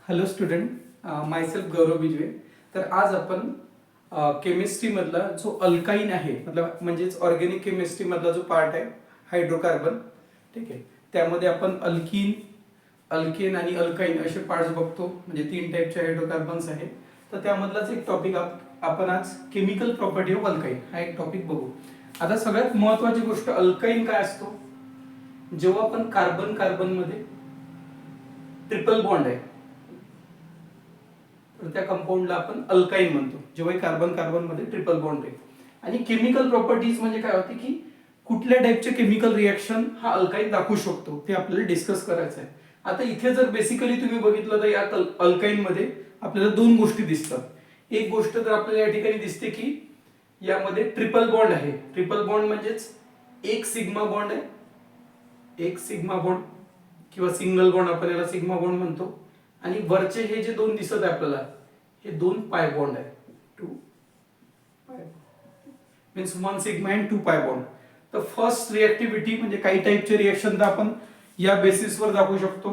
Hello student, myself गौरव बिजवे. तर आज आपण केमिस्ट्री मधला जो अल्काईन आहे म्हणजेच ऑर्गॅनिक केमिस्ट्री मधला जो पार्ट आहे हायड्रोकार्बन, ठीक आहे, त्यामध्ये आपण अल्कीन, अल्केन आणि अल्काईन असे पार्ट्स बघतो. म्हणजे 3 टाईपचे हायड्रोकार्बन्स आहे. तर त्यामधलाच एक टॉपिक आपण आज केमिकल प्रॉपर्टी ऑफ अल्काईन हा एक टॉपिक बघू. आता सगळ्यात महत्त्वाची गोष्ट, अल्काईन काय असतो? जेव्हा आपण कार्बन कार्बन मध्ये ट्रिपल बॉन्ड आहे तर त्या कंपाऊंडला आपण अल्काईन म्हणतो, जेव्हा कार्बन कार्बन मध्ये ट्रिपल बॉन्ड आहे. आणि केमिकल प्रॉपर्टीज म्हणजे काय होते की कुठल्या टाईपचे केमिकल रिएक्शन हा अल्काईन दाखवू शकतो ते आपल्याला डिस्कस करायचं आहे. आता इथे जर बेसिकली तुम्ही बघितलं तर या अल्काईन मध्ये आपल्याला 2 गोष्टी दिसतात. एक गोष्ट तर आपल्याला या ठिकाणी दिसते की यामध्ये ट्रिपल बॉन्ड आहे. ट्रिपल बॉन्ड म्हणजेच एक सिग्मा बॉन्ड आहे, एक सिग्मा बॉन्ड किंवा सिंगल बॉन्ड, आपण याला सिग्मा बॉन्ड म्हणतो. आणि वरचे हे जे 2 दिसत आहे आपल्याला, हे 2 पाय बॉन्ड आहे. 2 पाय means 1 sigma and 2 pi bond. तर फर्स्ट रिएक्टिव्हिटी म्हणजे काही टाईपचे रिएक्शन तर आपण या बेसिसवर दाखवू शकतो.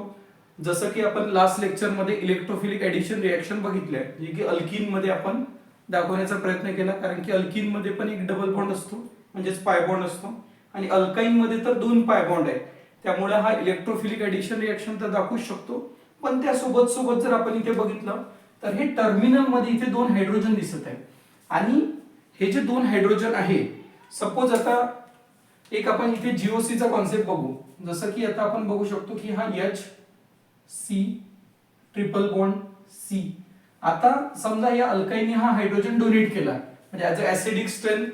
जसं की आपण लास्ट लेक्चर मध्ये इलेक्ट्रोफिलिक एडिशन रिएक्शन बघितले आहे, जे की अल्कीन मध्ये आपण दाखवण्याचा प्रयत्न केला. कारण की अल्कीन मध्ये पण एक डबल बॉन्ड असतो, म्हणजेच पाय बॉन्ड असतो, आणि अल्काईन मध्ये तर 2 पाय बॉन्ड आहे. त्यामुळे हा इलेक्ट्रोफिलिक एडिशन रिएक्शन तर दाखवू शकतो. पण त्या सोबत सोबत जर आपण इथे बघितलं तर हे टर्मिनल मध्ये इथे 2 हायड्रोजन दिसत आहे. आणि हे जे 2 हायड्रोजन आहे, सपोज आता एक आपण इथे जीओसी चा कॉन्सेप्ट बघू. जसं की आता आपण बघू शकतो की हा H C triple bond C. आता समजा या अल्काईनने हा हायड्रोजन डोनेट केला, म्हणजे ऍज अ ऍसिडिक स्ट्रेंथ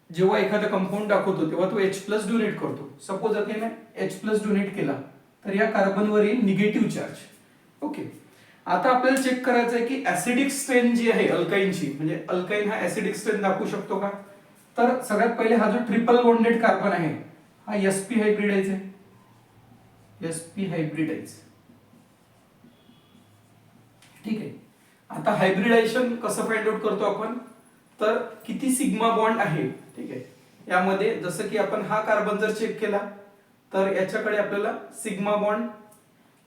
जेव्हा एखादा कंपाऊंड दाखवतो तेव्हा तो H+ डोनेट करतो. सपोज आता याने H+ डोनेट केला तर या कार्बनवर येईल निगेटिव्ह चार्ज. ओके, आता आपल्याला चेक करायचं आहे की ऍसिडिक स्ट्रेंथ जी आहे अल्काईनची, म्हणजे अल्काईन हा ऍसिडिक स्ट्रेंथ दाखवू शकतो का? तर सगळ्यात पहिले हा जो ट्रिपल बॉन्डेड कार्बन आहे हा sp हायब्रिडाइज आहे. sp हायब्रिडाइज, ठीक आहे. आता हायब्रिडायझेशन कसं फाइंड आउट करतो आपण? तर किती सिग्मा बॉन्ड आहे, ठीक आहे. यामध्ये जसं की आपण हा कार्बन जर चेक केला तर याच्याकडे आपल्याला सिग्मा बॉन्ड,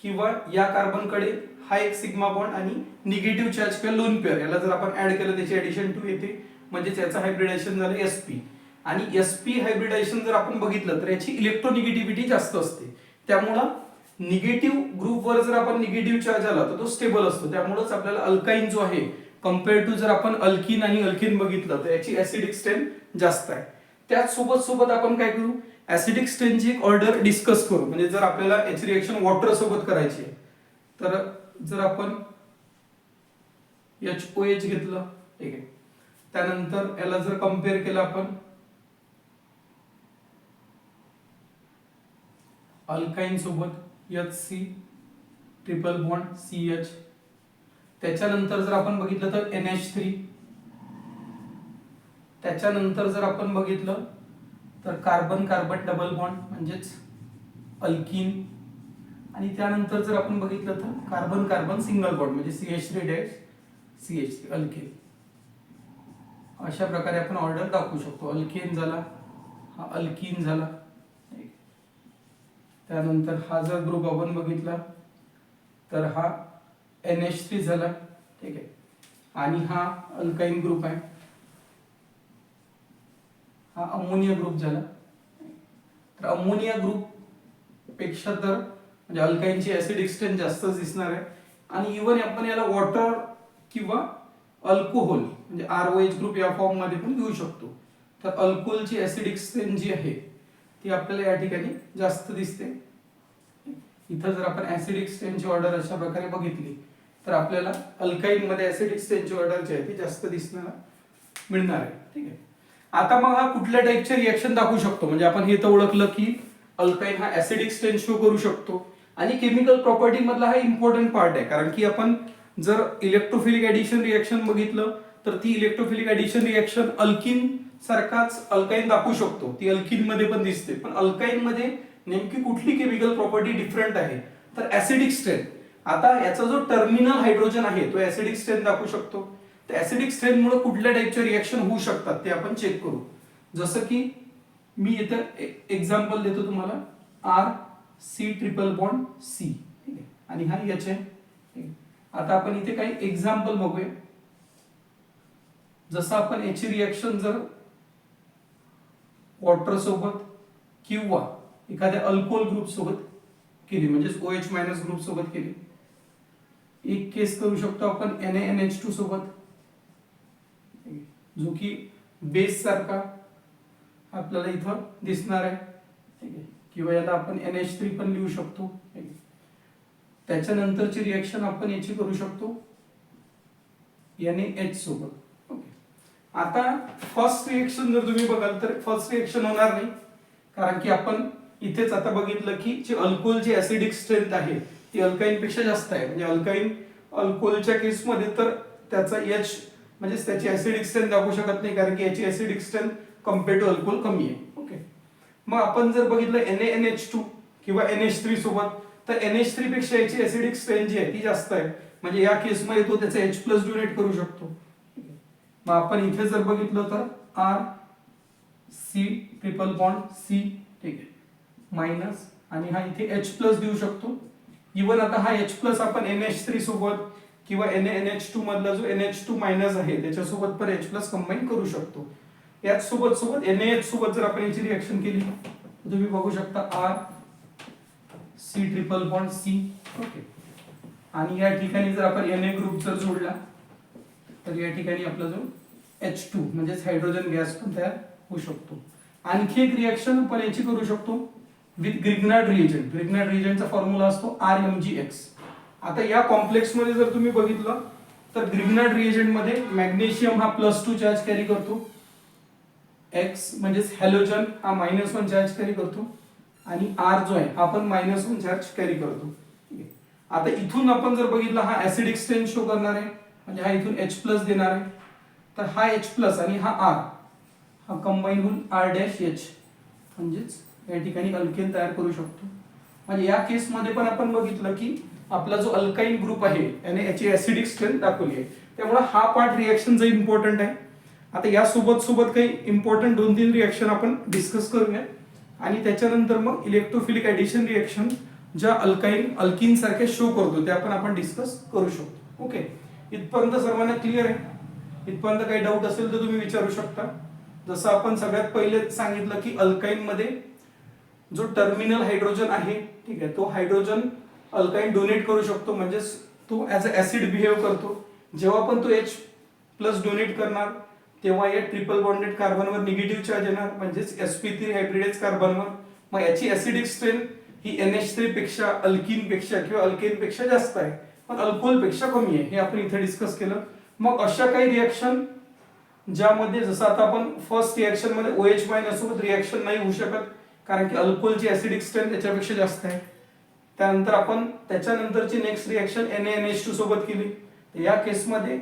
किंवा या कार्बनकडे हा एक सिग्मा बॉन्ड आणि निगेटिव्ह चार्ज किंवा लोन पेअर, याला जर आपण ऍड केलं त्याची ऍडिशन 2 येते, म्हणजे याचं हायब्रिडायझेशन झालं sp. आणि sp हायब्रिडायझेशन जर आपण बघितलं तर याची इलेक्ट्रोनिगेटिव्हिटी जास्त असते. त्यामुळं निगेटिव्ह ग्रुपवर जर आपण निगेटिव्ह चार्ज आला तर तो स्टेबल असतो. त्यामुळेच आपल्याला अल्काईन जो आहे कम्पेअर टू जर आपण अल्कीन आणि अल्कीन बघितलं तर याची ऍसिडिक स्ट्रेंथ जास्त आहे. त्याच सोबत सोबत आपण काय करू, ऍसिडिक स्ट्रेंथची एक ऑर्डर डिस्कस करू. म्हणजे जर आपल्याला याची रिएक्शन वॉटर सोबत करायची आहे तर जर आपण HOH घेतलं, ठीक आहे, त्यानंतर याला जर कम्पेअर केलं आपण अल्काईन सोबत HC ट्रिपल बॉन्ड CH, त्याच्यानंतर जर आपण बघितलं तर NH3, त्याच्यानंतर जर आपण बघितलं तर कार्बन कार्बन डबल बॉन्ड म्हणजेच अल्कीन, आणि त्यानंतर जर आपण बघितलं तर कार्बन कार्बन सिंगल बॉन्ड म्हणजे CH3 CH3 अल्केन. अशा प्रकारे आपण ऑर्डर दाखवू शकतो. अल्केन झाला, हा अल्कीन झाला, त्यानंतर हा जर ग्रुप आपण बघितला तर हा NH3 झाला, ठीक आहे, आणि हा अल्काईन ग्रुप आहे, हा अमोनिया ग्रुप झाला. तर अमोनिया ग्रुप पेक्षा तर म्हणजे अल्काईनची ऍसिडिक स्ट्रेंथ जास्तच दिसणार आहे. आणि इव्हन आपण याला वॉटर किंवा अल्कोहोल म्हणजे ROH ग्रुप या फॉर्म मध्ये पण घेऊ शकतो. तर अल्कोहोलची ऍसिडिक स्ट्रेंथ जी आहे ती आपल्याला या ठिकाणी जास्त दिसते. इथं जर आपण ऍसिडिक स्ट्रेंथची ऑर्डर अशा प्रकारे बघितली तर आपल्याला अल्काईन मध्ये ऍसिडिक स्ट्रेंथची ऑर्डर जी आहे ती जास्त मिळणार आहे, ठीक आहे. आता मग हा कुठल्या टाईपचे रिएक्शन दाखवू शकतो? म्हणजे आपण हे तर ओळखलं की अल्काईन हा ऍसिडिक स्ट्रेंथ शो करू शकतो. आणि केमिकल प्रॉपर्टी मधला हा इम्पॉर्टंट पार्ट आहे, कारण की आपण जर इलेक्ट्रोफिलिक एडिशन रिएक्शन बघितलं तर ती इलेक्ट्रोफिलिक एडिशन रिएक्शन अल्कीन सारखाच अल्काईन दाखवू शकतो, ती अल्कीन मध्ये पण दिसते. पण अल्काईन मध्ये नेमकी कुठली केमिकल प्रॉपर्टी डिफरंट आहे? तर ऍसिडिक स्ट्रेंथ. आता याचा जो टर्मिनल हायड्रोजन आहे तो ऍसिडिक स्ट्रेंथ दाखवू शकतो. तर ऍसिडिक स्ट्रेंथ मुळे कुठल्या टाईपचे रिएक्शन होऊ शकतात ते आपण चेक करू. जसं की मी इथं एक्झाम्पल देतो तुम्हाला, RC ट्रिपल बॉन्ड C, ठीक आहे, आणि हा H आहे. आता आपण इथे काही एक्झाम्पल बघूया. जसं आपण याची रिएक्शन जर वॉटर सोबत किंवा एखाद्या अल्कोहोल ग्रुप सोबत केली, म्हणजे OH मायनस ग्रुप सोबत केली. एक केस करू शकतो आपण NaNH2 सोबत, जो की बेस सारखा आपल्याला इथं दिसणार आहे, ठीक आहे. किंवा याला आपण NH3 पण लिहू शकतो. त्याच्यानंतरची रिएक्शन आपण याची करू शकतो NaH सोबत. ओके. आता फर्स्ट रिएक्शन जर तुम्ही बघाल तर फर्स्ट रिएक्शन होणार नाही, कारण की आपण इथेच आता बघितलं की जे अल्कोहोलची ऍसिडिक स्ट्रेंथ आहे ती अल्काइन पेक्षा जास्त आहे. म्हणजे अल्कोहोलच्या केसमध्ये तर त्याचा H म्हणजे त्याची ऍसिडिक स्ट्रेंथ दाखवू शकत नाही, कारण की याची acidic strength compare to alcohol कमी आहे. ओके. मग आपण जर बघितलं NaNH2 किंवा NH3 सोबत, तर NH3 पेक्षा याची ऍसिडिक स्ट्रेंथ जी आहे ती जास्त आहे. म्हणजे या केसमध्ये तो त्याचा H प्लस डोनेट करू शकतो. मग आपण इथे जर बघितलं तर R C triple bond C, ठीक आहे, मायनस, आणि हा इथे H प्लस देऊ शकतो. इवन आता हा H प्लस आपण NH3 सोबत किंवा NaNH2 मधला जो NH2 मायनस आहे त्याच्यासोबत पण H प्लस कंबाईन करू शकतो. याच सोबत NaH सोबत जर आपण याची रिएक्शन केली तर तुम्ही बघू शकता R C triple bond C. Okay. आणि या ठिकाणी जर आपण Na ग्रुप जर जोडला तर या ठिकाणी आपला जो H2 म्हणजेच हायड्रोजन गॅस पण तयार होऊ शकतो. आणखी एक रिएक्शन आपण याची करू शकतो विथ ग्रिग्नार्ड रिएजंट. ग्रिग्नार्ड रिएजंटचा फॉर्म्युला असतो RMgX. आता या कॉम्प्लेक्स मध्ये जर तुम्ही बघितलं तर ग्रिग्नार्ड रिएजंट मध्ये मॅग्नेशियम हा +2 चार्ज कॅरी करतो, X म्हणजेच हॅलोजन हा -1 चार्ज कॅरी करतो, आणि R जो आहे हा पण -1 चार्ज कॅरी करतो. आता इथून आपण जर बघितलं हा ऍसिडिक स्ट्रेंथ शो करणार आहे, म्हणजे हा इथून H प्लस देणार आहे. तर हा H प्लस आणि हा R हा कंबाईन होऊन R-H, म्हणजेच या ठिकाणी अल्केन तयार करू शकतो. म्हणजे या केस मध्ये पण आपण बघितलं की आपला जो अल्काइन ग्रुप आहे याने याची ऍसिडिक स्ट्रेंथ दाखवली आहे. त्यामुळे हा पार्ट रिएक्शन जो इम्पॉर्टंट आहे. आता या सोबत काही इम्पॉर्टंट 2-3 रिएक्शन आपण डिस्कस करूया, आणि त्याच्यानंतर मग इलेक्ट्रोफिलिक ऍडिशन रिएक्शन ज्या अल्किन सारखे शो करतो त्या पण आपण डिस्कस करू शकतो. ओके. इथपर्यंत सर्वांना क्लिअर आहे? इथपर्यंत काही डाऊट असेल तर तुम्ही विचारू शकता. जसं आपण सगळ्यात पहिले सांगितलं की अल्काइन मध्ये जो टर्मिनल हायड्रोजन आहे, ठीक आहे, तो हायड्रोजन अल्काइन डोनेट करू शकतो, म्हणजे तो ऍज अ ऍसिड बिहेव करतो. जेव्हा पण तो H प्लस डोनेट करणार तेव्हा या ट्रिपल बॉन्डेड कार्बनवर निगेटिव्ह चार्ज येणार, म्हणजेच sp3 हायब्रिडाइज कार्बनवर. मग याची ऍसिडिक स्ट्रेंथ ही NH3 पेक्षा, अल्किन पेक्षा किंवा अल्केन पेक्षा जास्त आहे, पण अल्कोहोल पेक्षा कमी आहे. हे आपण इथे डिस्कस केलं. मग अशा काही रिएक्शन ज्यामध्ये जसं आता आपण फर्स्ट रिएक्शन मध्ये OH मायनस सोबत रिएक्शन नाही होऊ शकत, कारण की अल्कोहोलची ऍसिडिक स्ट्रेंथ त्याच्यापेक्षा जास्त आहे. त्यानंतर आपण त्याच्यानंतरची नेक्स्ट रिएक्शन NaNH2 सोबत केली. तर या केसमध्ये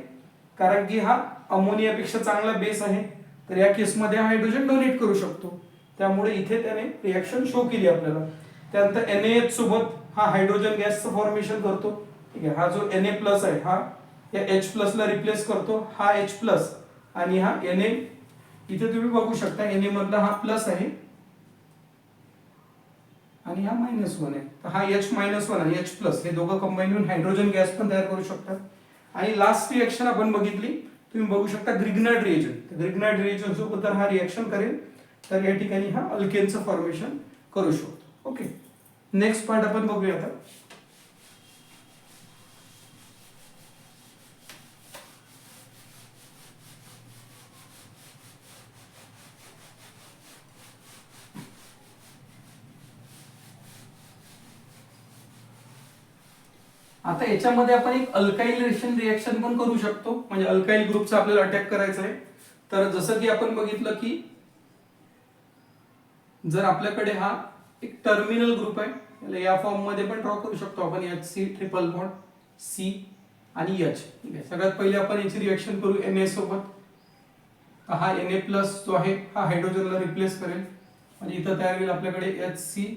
कारण की हा अमोनियापेक्षा चांगला बेस आहे, तर या केसमध्ये हा हायड्रोजन डोनेट करू शकतो. त्यामुळे इथे त्याने रिएक्शन शो केली आपल्याला. त्यानंतर NaH सोबत हा हायड्रोजन गॅसचं फॉर्मेशन करतो, ठीक आहे. हा जो Na प्लस आहे हा या H प्लस ला रिप्लेस करतो, हा H प्लस, आणि हा Na इथे तुम्ही बघू शकता Na मधला हा प्लस आहे आणि हा -1 आहे. तर हा H-1 आणि H प्लस हे दोघं कंबाईन होऊन हायड्रोजन गॅस पण तयार करू शकतात. आणि लास्ट रिएक्शन आपण बघितली, तुम्ही बघू शकता ग्रिग्नार्ड रिएजंट. ग्रिग्नार्ड रिएजंट सोबत जर हा रिएक्शन करेल तर या ठिकाणी हा अल्केनचं फॉर्मेशन करू शकतो. ओके. नेक्स्ट पार्ट आपण बघूया आता. आता याच्यामध्ये आपण एक अल्काइलेशन रिएक्शन पण करू शकतो, म्हणजे अल्काइल ग्रुपचा आपल्याला अटॅक करायचा आहे. तर जसं की आपण बघितलं की जर आपल्याकडे हा एक टर्मिनल ग्रुप आहे, याला या फॉर्म मध्ये पण ड्रॉ करू शकतो आपण, HC ट्रिपल बॉन्ड C आणि H, ठीक आहे. सगळ्यात पहिले आपण याची रिएक्शन करू Na सोबत. हा Na प्लस जो आहे हा हायड्रोजनला रिप्लेस करेल, म्हणजे इथं तयार होईल आपल्याकडे HC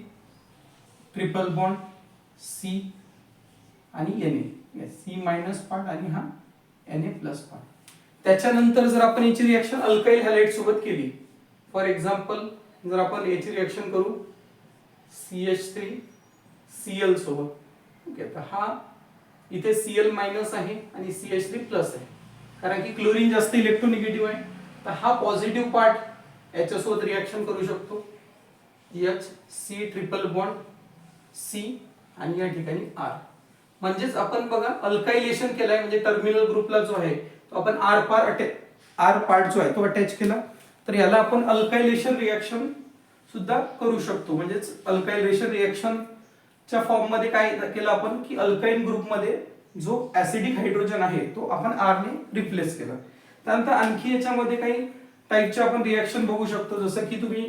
ट्रिपल बॉन्ड C आणि Na, C मायनस पार्ट आणि हा Na प्लस पार्ट. त्याच्यानंतर जर आपण याची रिएक्शन अल्काइल हॅलाइड सोबत केली, फॉर एक्झाम्पल जर आपण याची रिएक्शन करू CH3 Cl सोबत, ओके, तर हा इथे Cl मायनस आहे आणि CH3 प्लस आहे, कारण की क्लोरीन जास्त इलेक्ट्रोनिगेटिव्ह आहे. तर हा पॉझिटिव्ह पार्ट याच्यासोबत रिॲक्शन करू शकतो, H ट्रिपल बॉन्ड C आणि या ठिकाणी R. म्हणजेच आपण बघा अल्कायलेशन केलाय, म्हणजे टर्मिनल ग्रुपला जो आहे तो आपण R पार्ट जो आहे तो अटॅच केला. तर याला आपण अल्कायलेशन रिॲक्शन सुद्धा करू शकतो. म्हणजेच अल्कायलेशन रिॲक्शन च्या फॉर्म मध्ये काय केलं आपण की अल्काइन ग्रुप मध्ये जो ऍसिडिक हायड्रोजन आहे तो आपण R ने रिप्लेस केला. त्यानंतर आणखी याच्यामध्ये काही टाईपचे आपण रिॲक्शन बघू शकतो, जसं की तुम्ही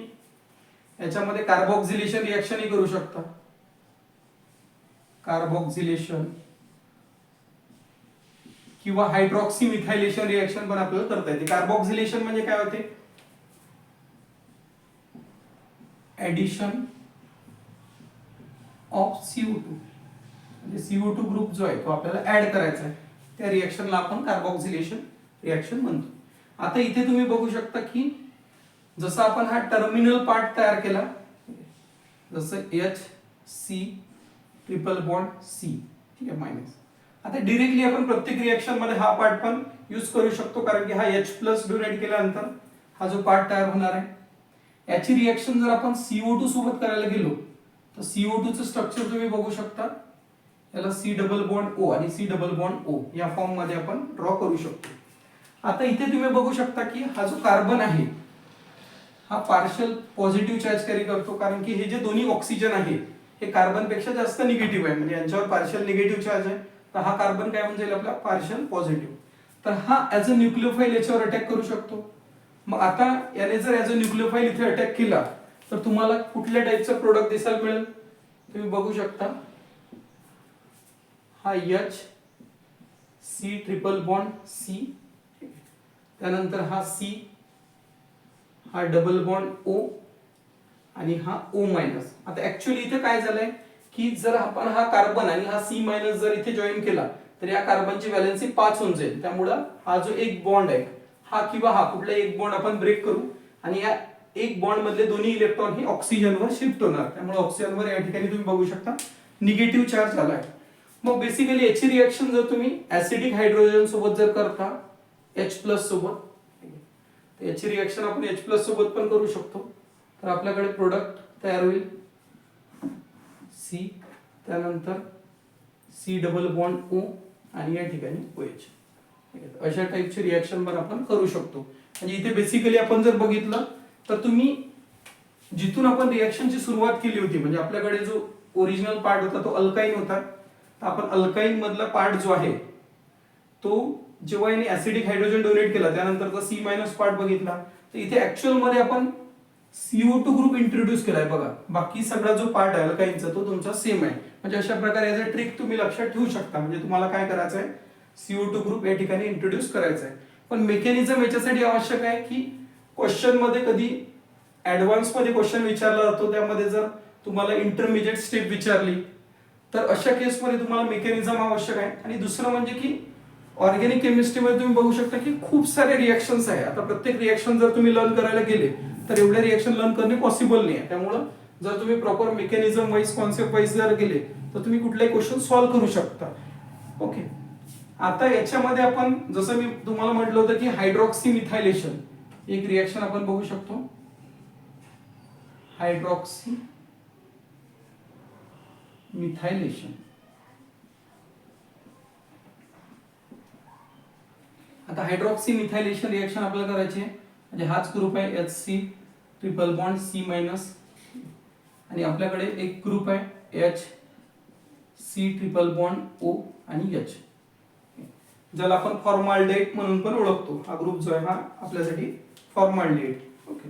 याच्यामध्ये कार्बोक्सिलेशन रिॲक्शनही करू शकता. कार्बोक्सिलेशन किंवा हायड्रॉक्सी मिथायलेशन रिॲक्शन पण आपल्याला करता येते. कार्बोक्सिलेशन म्हणजे काय होते, ऍडिशन ऑफ CO2, म्हणजे CO2 ग्रुप जो आहे तो आपल्याला ऍड करायचा आहे, त्या रिॲक्शनला आपण कार्बोक्सिलेशन रिॲक्शन म्हणतो. आता इथे तुम्ही बघू शकता की जसं आपण हा टर्मिनल पार्ट तयार केला, जसं HC ट्रिपल बॉन्ड C, ठीक आहे, मायनस. आता डायरेक्टली आपण प्रत्येक रिॲक्शन मध्ये हा पार्ट पण यूज करू शकतो, कारण की हा H प्लस डोनेट केल्यानंतर हा जो पार्ट तयार होणार आहे याची रिॲक्शन जर आपण CO2 सोबत करायला गेलो तर CO2 चं स्ट्रक्चर तुम्ही बघू शकता, याला C डबल बॉन्ड O आणि C डबल बॉन्ड O या फॉर्म मध्ये आपण ड्रॉ करू शकतो. आता इथे तुम्ही बघू शकता की हा जो कार्बन आहे हा पार्शियल पॉझिटिव्ह चार्ज कॅरी करतो, कारण की हे जे दोन्ही ऑक्सिजन आहे हे कार्बन पेक्षा जास्त निगेटिव्ह आहे, म्हणजे यांच्यावर पार्शियल निगेटिव्ह चार्ज आहे. तर हा कार्बन काय म्हणजे आपला पार्शियल पॉझिटिव्ह. तर हा ऍज अ न्यूक्लिओफाइल याच्यावर अटॅक करू शकतो. मग आता याने जर ऍज अ न्यूक्लिओफाइल इथे अटॅक केला तर तुम्हाला कुठल्या टाईपचं प्रोडक्ट दिसायला मिळेल, तुम्ही बघू शकता. हा C ट्रिपल बॉन्ड C, त्यानंतर हा C, हा डबल बॉन्ड O आणि हा O मायनस. आता ऍक्च्युअली इथे काय झालंय की जर आपण हा कार्बन आणि हा C मायनस जर इथे जॉईन केला तर या कार्बनची व्हॅलेन्सी 5 होऊन जाईल. त्यामुळे हा जो एक बॉन्ड आहे हा किंवा हा कुठला एक बॉन्ड आपण ब्रेक करू आणि या एक बॉन्ड मधले दोन्ही इलेक्ट्रॉन हे ऑक्सिजनवर शिफ्ट होणार. त्यामुळे ऑक्सिजनवर या ठिकाणी तुम्ही बघू शकता निगेटिव्ह चार्ज आलाय. मग बेसिकली याची रिॲक्शन जर तुम्ही ऍसिडिक हायड्रोजन सोबत जर करता H+ सोबत, तर याची रिॲक्शन आपण H+ सोबत पण करू शकतो. तर आपल्याकडे प्रोडक्ट तयार होईल C, त्यानंतर C डबल बॉन्ड O आणि या ठिकाणी OH. अशा टाईपचे रिॲक्शन पण आपण करू शकतो. म्हणजे इथे बेसिकली आपण जर बघितलं तर तुम्ही जिथून आपण रिॲक्शनची सुरुवात केली होती, म्हणजे आपल्याकडे जो ओरिजिनल पार्ट होता तो अल्काइन होता, तर आपण अल्काइन मधला पार्ट जो आहे तो जेव्हा याने ऍसिडिक हायड्रोजन डोनेट केला त्यानंतरचा C मायनस पार्ट बघितला, तर इथे ऍक्च्युअल मध्ये आपण CO2 ग्रुप इंट्रोड्यूस केलाय बघा. बाकी सगळा जो पार्ट आहे अल्काइनचा तो तुमचा सेम आहे. म्हणजे अशा प्रकारे याचा ट्रिक तुम्ही लक्षात ठेवू शकता. म्हणजे तुम्हाला काय करायचं आहे, CO2 ग्रुप या ठिकाणी इंट्रोड्यूस करायचा आहे. पण मेकॅनिझम याच्यासाठी आवश्यक आहे की क्वेश्चन मध्ये कधी ऍडव्हान्स मध्ये क्वेश्चन विचारला जातो, त्यामध्ये जर तुम्हाला इंटरमिजिएट स्टेप विचारली तर अशा केसमध्ये तुम्हाला मेकॅनिझम आवश्यक आहे. आणि दुसरं म्हणजे की ऑर्गॅनिक केमिस्ट्रीमध्ये तुम्ही बघू शकता की खूप सारे रिॲक्शन्स आहे. आता प्रत्येक रिॲक्शन जर तुम्ही लर्न करायला गेले तर एवढे रिॲक्शन लर्न करणे पॉसिबल नाही आहे. त्यामुळे जर तुम्ही proper mechanism wise concept wise जर गेले तर तुम्ही कुठलाही क्वेश्चन सॉल्व्ह करू शकता. ओके, आता याच्यामध्ये आपण जसं मी तुम्हाला म्हटलं होतं की हायड्रॉक्सी मिथायलेशन एक रिॲक्शन आपण बघू शकतो. हायड्रॉक्सी मिथायलेशन. आता हायड्रॉक्सी मिथायलेशन रिॲक्शन आपल्याला करायची आहे. म्हणजे हाच ग्रुप आहे HC triple bond C minus आणि आपल्याकडे एक ग्रुप आहे HC ट्रिपल बॉन्ड O आणि H, ज्याला आपण फॉर्माल्डिहाइड म्हणून पण ओळखतो. हा ग्रुप जो आहे हा आपल्यासाठी फॉर्माल्डिहाइड. ओके,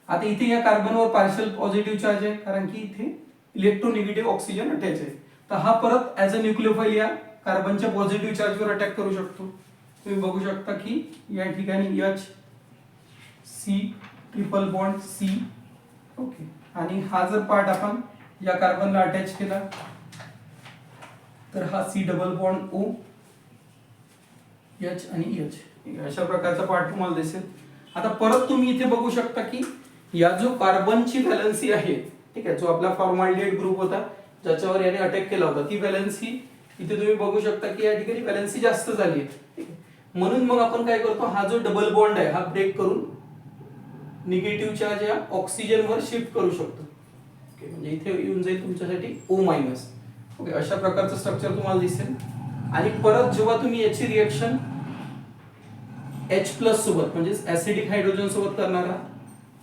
आता इथे या कार्बनवर पार्शियल पॉझिटिव्ह चार्ज आहे, कारण की इथे इलेक्ट्रोनिगेटिव्ह ऑक्सिजन अटॅच आहे. तर हा परत ऍज अ न्यूक्लिओफाइल या कार्बनच्या पॉझिटिव्ह चार्जवर अटॅक करू शकतो. तुम्ही बघू शकता की या ठिकाणी HC triple bond C. Okay, आणि हा जर पार्ट आपण या कार्बनला अटॅच केला तर हा C double bond O, H आणि H अशा प्रकारचा पार्ट तुम्हाला दिसेल. आता परत तुम्ही इथे बघू शकता की या जो कार्बनची व्हॅलेन्सी आहे, ठीक आहे, जो आपला फॉर्माल्डिहाइड ग्रुप होता ज्याच्यावर याने अटॅक केला होता, ती व्हॅलेन्सी इथे तुम्ही बघू शकता की या ठिकाणी व्हॅलेन्सी जास्त झाली आहे, ठीक आहे. म्हणून मग आपण काय करतो, हा जो डबल बॉन्ड आहे हा ब्रेक करून निगेटिव्ह चार्ज या ऑक्सिजनवर शिफ्ट करू शकतो. ओके, म्हणजे इथे येऊन जाईल तुमच्यासाठी O-. ओके, अशा प्रकारचं स्ट्रक्चर तुम्हाला दिसेल. आणि परत जेव्हा तुम्ही याची रिएक्शन H+ सोबत म्हणजे ऍसिडिक हायड्रोजन सोबत करणार आहात,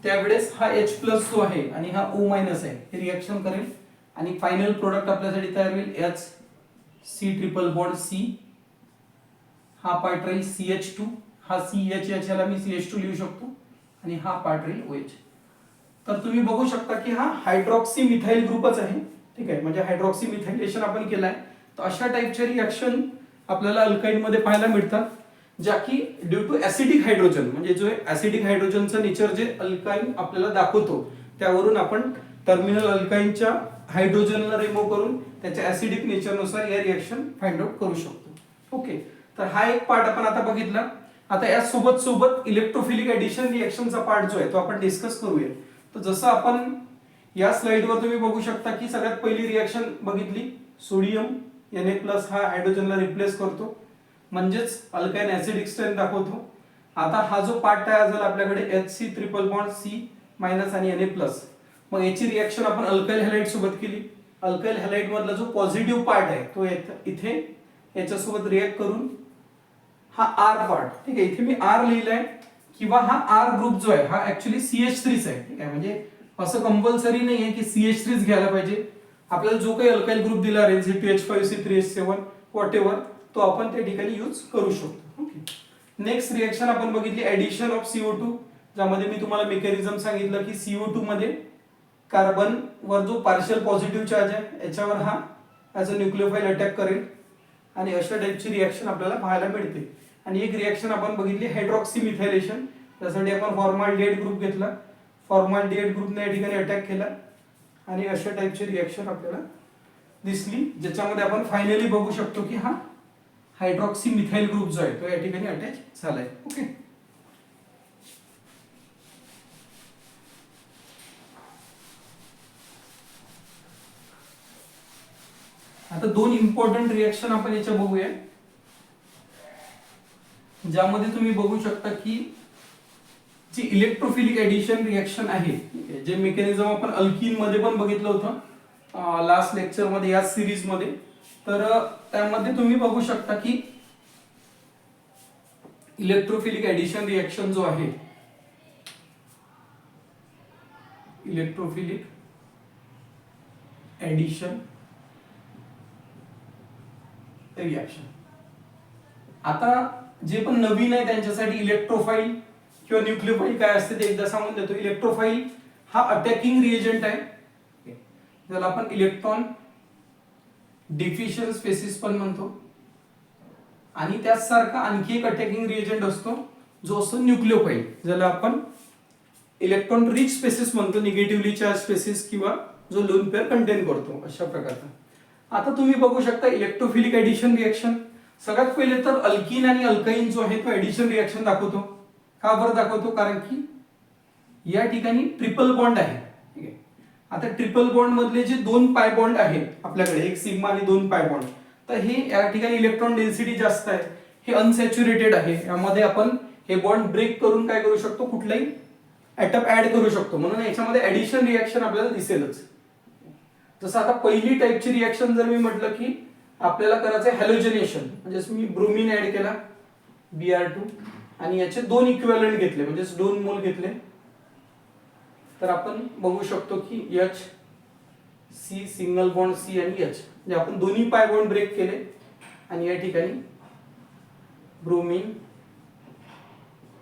त्यावेळेस हा H+ जो आहे आणि हा O- आहे हे रिएक्शन करेल आणि फायनल प्रोडक्ट आपल्यासाठी तयार होईल HC ट्रिपल बॉन्ड C. हा पार्ट राहील CH2, हा CH याला मी CH2 लिहू शकतो आणि हा पार्ट राहील OH. तर तुम्ही बघू शकता की हा हायड्रॉक्सी मिथाइल ग्रुपच आहे, ठीक आहे. म्हणजे हायड्रॉक्सी मिथायलेशन आपण केलाय. तर अशा टाइपच्या रिएक्शन आपल्याला अल्काइन मध्ये पाहायला मिळतात, ज्या की ड्यू टू ऍसिडिक हायड्रोजन, म्हणजे जो ऍसिडिक हायड्रोजनचं नेचर जे अल्काइन आपल्याला दाखवतो त्यावरून आपण टर्मिनल अल्काइनच्या हायड्रोजनला रिमूव्ह करून त्याच्या ऍसिडिक नेचरनुसार या रिएक्शन फाइंड आउट करू शकतो. ओके, तर हा एक पार्ट आपण आता बघितला. आता या सोबत सोबत इलेक्ट्रोफिलिक एडिशन रिएक्शनचा पार्ट जो आहे तो आपण डिस्कस करूया. तर जसं आपण या स्लाइडवर तुम्ही बघू शकता की सगळ्यात पहिली रिएक्शन बघितली, सोडियम Na+ हा हायड्रोजनला रिप्लेस करतो, म्हणजेच अल्काइन ऍसिडिक स्ट्रेंथ दाखवतो. आता हा जो पार्ट तयार झाला आपल्याकडे HC ट्रिपल बॉन्ड C- आणि Na+, मग याची रिएक्शन आपण अल्काइल हॅलाइड सोबत केली. अल्काइल हॅलाइड मधला जो पॉझिटिव्ह पार्ट आहे तो इथे याच्यासोबत रिएक्ट करून हा R पार्ट, ठीक आहे, इथे मी R लिहिलाय, किंवा हा R ग्रुप जो आहे हा ऍक्च्युली CH3 आहे, ठीक आहे. म्हणजे असं कंपल्सरी नाहीये की CH3 घ्यायला पाहिजे. आपल्याला जो काही अल्काइल ग्रुप दिला N2H5C3H7 व्हॉटएव्हर, तो आपण त्या ठिकाणी यूज करू शकतो. ओके, नेक्स्ट रिएक्शन आपण बघितली ऍडिशन ऑफ CO2, ज्यामध्ये मी तुम्हाला मेकॅनिझम सांगितलं की CO2 मध्ये कार्बन वर जो पार्शियल पॉझिटिव्ह चार्ज आहे याच्यावर हा ऍज अ न्यूक्लियोफाइल अटॅक करेल आणि अशा टाइपची रिएक्शन आपल्याला पाहायला मिळते. आणि एक रिएक्शन आपण बघितली हायड्रॉक्सी मिथायलेशन, त्यासाठी आपण फॉर्माल्डिहाइड ग्रुप घेतला, फॉर्माल्डिहाइड ग्रुपने या ठिकाणी अटॅक केला आणि अशा टाइपची रिएक्शन आपल्याला दिसली, ज्याच्यामध्ये आपण फायनली बघू शकतो की हा हायड्रॉक्सी मिथाइल ग्रुप जो आहे तो या ठिकाणी अटॅच झालाय. ओके, आता दोन इम्पॉर्टंट रिएक्शन आपण याच्या बघूया, ज्यामध्ये तुम्ही बघू शकता की जी इलेक्ट्रोफिलिक एडिशन रिएक्शन आहे, जे मेकॅनिझम आपण अल्किन मध्ये पण बघितलं होतं लास्ट लेक्चर मध्ये या सिरीज मध्ये, तर त्यामध्ये तुम्ही बघू शकता की इलेक्ट्रोफिलिक एडिशन रिएक्शन जो आहे, इलेक्ट्रोफिलिक एडिशन रिएक्शन, आता जे पण नवीन आहे त्यांच्यासाठी इलेक्ट्रोफाइल किंवा न्यूक्लियोफाइल काय असते ते एकदा सांगून देतो. इलेक्ट्रोफाइल हा अटॅकिंग रिएजंट आहे, ज्याला आपण इलेक्ट्रॉन डिफिशियंट स्पेसिस पण म्हणतो. आणि त्याच सारखा आणखी एक अटॅकिंग रिएजंट असतो जो असतो न्यूक्लियोफाइल, ज्याला आपण इलेक्ट्रॉन रिच स्पेसिस म्हणतो, निगेटिव्हली चार्ज स्पेसिस, किंवा जो लोन पेअर कंटेन करतो अशा प्रकारचा. आता तुम्ही बघू शकता इलेक्ट्रोफिलिक एडिशन रिएक्शन, सगळ्यात पहिले तर अल्किन आणि अल्काइन जो आहे तो एडिशन रिएक्शन दाखवतो. का बरं दाखवतो? कारण की या ठिकाणी ट्रिपल बॉन्ड आहे, ठीक आहे. आता ट्रिपल बॉन्ड मधले जे दोन पाय बॉन्ड आहेत आपल्याकडे, एक सिग्मा आणि दोन पाय बॉन्ड, तर हे या ठिकाणी इलेक्ट्रॉन डेन्सिटी जास्त आहे, हे अनसॅच्युरेटेड आहे. यामध्ये आपण हे बॉन्ड ब्रेक करून काय करू शकतो, कुठलाही ऍटम ऍड करू शकतो. म्हणून याच्यामध्ये एडिशन रिएक्शन आपल्याला दिसेलच. जसं आता पहिली टाइपची रिएक्शन जर मी म्हटलं की आपल्याला करायचं आहे हॅलोजनेशन, म्हणजे मी ब्रोमीन ऍड केला Br2 आणि याचे दोन इक्विव्हॅलंट घेतले, म्हणजे 2 मोल घेतले, तर आपण बघू शकतो की HC सिंगल बॉन्ड C आणि H, म्हणजे आपण दोन्ही पाय बॉन्ड ब्रेक केले आणि या ठिकाणी ब्रोमीन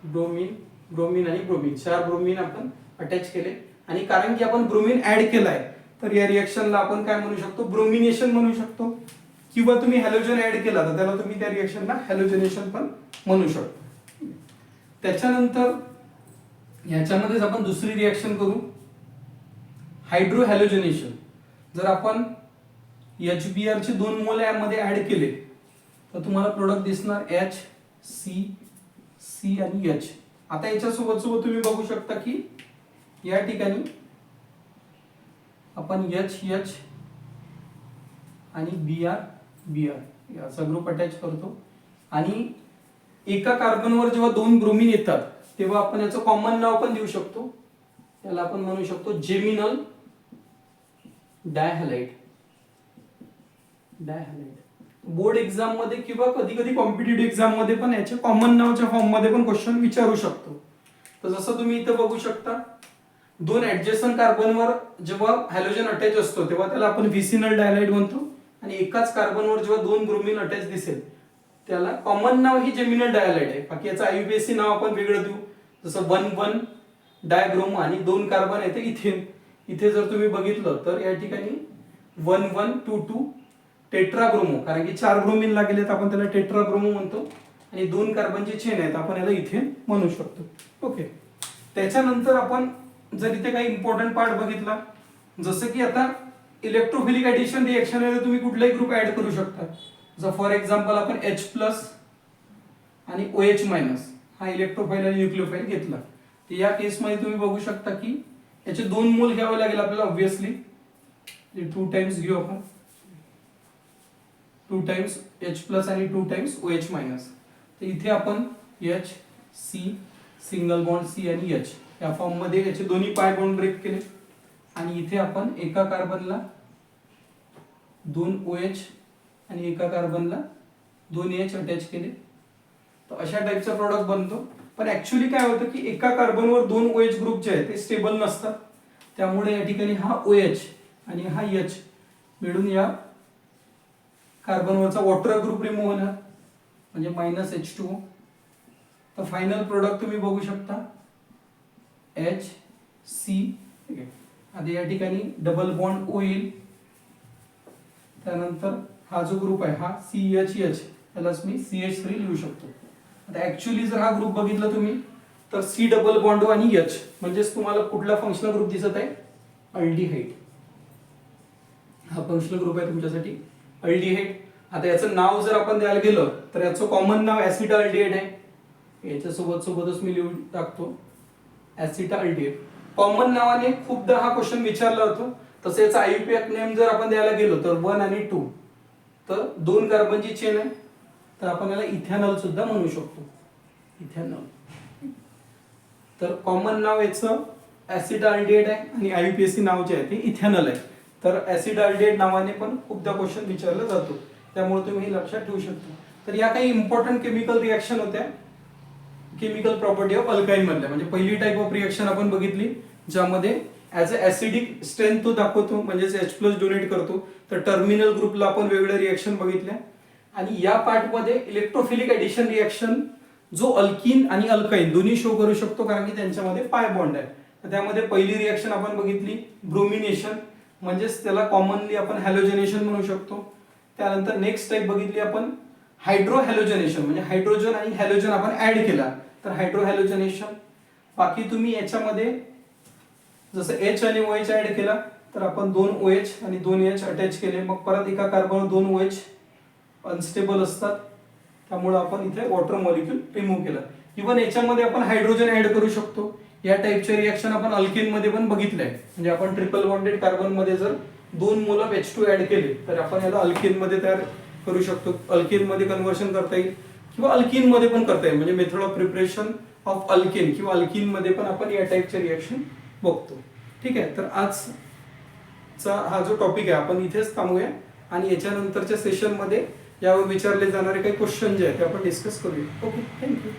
ब्रोमीन ब्रोमीन आणि ब्रोमीन, 4 ब्रोमीन आपण अटॅच केले. आणि कारण की आपण ब्रोमीन ऍड केलाय तर या रिएक्शनला आपण काय म्हणू शकतो, ब्रोमिनेशन म्हणू शकतो, किंवा तुम्ही हॅलोजन ऍड केला तर त्याला तुम्ही त्या रिएक्शनला हॅलोजनेशन पण म्हणू शकतो. त्याच्यानंतर याच्यामध्येच आपण दुसरी रिएक्शन करू, हायड्रो हॅलोजनेशन. जर आपण HBr चे 2 मोल यामध्ये ऍड केले तर तुम्हाला प्रोडक्ट दिसणार HC आणि H. आता याच्यासोबत सोबत तुम्ही बघू शकता की या ठिकाणी आपण HH आणि Br Br याचा ग्रुप अटॅच करतो आणि एका कार्बनवर जेव्हा दोन ब्रोमीन येतात तेव्हा आपण याचं कॉमन नाव पण देऊ शकतो, त्याला आपण म्हणू शकतो जेमिनल डायहॅलाइड. बोर्ड एक्झाम मध्ये किंवा कधी कधी कॉम्पिटिटिव्ह एक्झाम मध्ये पण याचे कॉमन नावच्या फॉर्म मध्ये पण क्वेश्चन विचारू शकतो. तर जसं तुम्ही इथं बघू शकता, दोन ऍडजस्टंट कार्बनवर जेव्हा हॅलोजन अटॅच असतो तेव्हा त्याला आपण व्हिसिनल डायलाइड म्हणतो आणि एकाच कार्बनवर जेव्हा दोन ब्रोमीन अटॅच दिसेल त्याला कॉमन नाव ही जेमिनल डायलाइड आहे. बाकी याचं आययुपीएसी नाव आपण वेगळं देऊ, जसं 1,1 डायब्रोमो आणि दोन कार्बन येते इथेन. इथे जर तुम्ही बघितलं तर या ठिकाणी 1,1,2,2 टेट्राब्रोमो, कारण की 4 ब्रोमीन लागले तर आपण त्याला टेट्राब्रोमो म्हणतो आणि दोन कार्बनची चेन आहेत आपण याला इथेन म्हणू शकतो. ओके, त्याच्यानंतर आपण जर इथे काही इम्पॉर्टंट पार्ट बघितला, जसं की आता इलेक्ट्रोफिलिक ऍडिशन रिएक्शन मध्ये तुम्ही कुठलाही ग्रुप ऍड करू शकता. जर फॉर एक्झाम्पल आपण H+ आणि OH- हा इलेक्ट्रोफाइल आणि न्यूक्लिओफाइल घेतला तर या केसमध्ये तुम्ही बघू शकता की याचे 2 मोल घ्यावे लागेल आपल्याला ऑब्विसली. 2 टाइम्स घेऊ आपण, 2 टाइम्स H+ आणि 2 टाइम्स OH-. तर इथे आपण HC सिंगल बॉन्ड C आणि H या फॉर्म मध्ये याचे दोन्ही पाय बॉन्ड ब्रेक केले आणि इथे आपण एका कार्बनला 2 OH आणि एका कार्बनला 2 H अटॅच केले. तर अशा टाइपचा प्रोडक्ट बनतो. पण ऍक्च्युअली काय होतं की एका कार्बनवर 2 OH ग्रुप जे आहेत ते स्टेबल नसतात, त्यामुळे या ठिकाणी हा OH आणि हा H मिळून या कार्बनवरचा वॉटर ग्रुप रिमूव्ह होणार म्हणजे -H2O. तर फायनल प्रोडक्ट तुम्ही बघू शकता HC. आता या ठिकाणी डबल बॉन्ड O येईल, त्यानंतर हा जो ग्रुप आहे हा CHH त्यालाच मी CH3 लिहू शकतो. आता ऍक्च्युअली जर हा ग्रुप बघितला तुम्ही तर C डबल बॉन्ड O आणि H म्हणजेच तुम्हाला कुठला फंक्शनल ग्रुप दिसत आहे, अल्डिहाइड. हा फंक्शनल ग्रुप आहे तुमच्यासाठी अल्डिहाइड. आता याचं नाव जर आपण द्यायला गेलो तर याचं कॉमन नाव ऍसिटाल्डिहाइड आहे. याच्या सोबतच मी लिहून टाकतो ऍसिटाल्डिहाइड. कॉमन नावाने खूपदा हा क्वेश्चन विचारला जातो. तसं याचा आययुपीएसी नेम जर आपण द्यायला गेलो तर 1 आणि 2, तर 2 कार्बनची चेन आहे तर आपण याला इथेनॉल सुद्धा म्हणू शकतो, इथेनॉल. तर कॉमन नाव याचं ऍसिटाल्डिहाइड आहे आणि आययुपीएसी नाव जे आहे ते इथेनॉल आहे. तर ऍसिटाल्डिहाइड नावाने पण खूपदा क्वेश्चन विचारला जातो, त्यामुळे तुम्ही हे लक्षात ठेवू शकता. तर या काही इम्पॉर्टंट केमिकल रिएक्शन होत्या केमिकल प्रॉपर्टी ऑफ अल्काइन मधल्या. म्हणजे पहिली टाइप ऑफ रिएक्शन आपण बघितली ज्यामध्ये ऍज अ ऍसिडिक स्ट्रेंथ तो दाखवतो म्हणजेच H+ डोनेट करतो. तर टर्मिनल ग्रुपला आपण वेगवेगळ्या रिएक्शन बघितल्या आणि या पार्ट मध्ये इलेक्ट्रोफिलिक ऍडिशन रिएक्शन जो अल्कीन आणि अल्काइन दोन्ही शो करू शकतो कारण की त्यांच्यामध्ये पाय बॉन्ड आहे. तर त्यामध्ये पहिली रिएक्शन आपण बघितली ब्रोमिनेशन, म्हणजेच त्याला कॉमनली आपण हॅलोजनेशन म्हणू शकतो. त्यानंतर नेक्स्ट टाइप बघितली आपण हायड्रो हॅलोजनेशन, म्हणजे हायड्रोजन आणि हॅलोजन आपण ऍड केला तर हायड्रो हॅलोजनेशन. बाकी तुम्ही याच्यामध्ये जसं H आणि OH ऍड केला तर आपण 2 OH आणि 2 H अटॅच केले, मग परत एका कार्बनवर 2 OH अनस्टेबल असतात त्यामुळे आपण इथे वॉटर मॉलिक्यूल रिमूव्ह केला. इव्हन याच्यामध्ये आपण हायड्रोजन ऍड करू शकतो. या टाइपचे रिएक्शन आपण अल्केन मध्ये पण बघितलंय. म्हणजे आपण ट्रिपल बॉन्डेड कार्बन मध्ये जर 2 मोल ऑफ H2 ऍड केले तर आपण याला अल्केन मध्ये तयार करू शकतो. अल्केन मध्ये कन्वर्शन करता येईल किंवा अल्कीन मध्ये पण करता येईल, म्हणजे method of preparation of alkane किंवा अल्कीन मध्ये पण आपण या टाइपचे रिएक्शन बघतो. ठीक आहे, तर आजचा हा जो टॉपिक आहे आपण इथेच थांबूया आणि याच्यानंतरच्या सेशन मध्ये यावर विचारले जाणारे काही क्वेश्चन जे आहेत ते आपण डिस्कस करूया. Okay, thank you.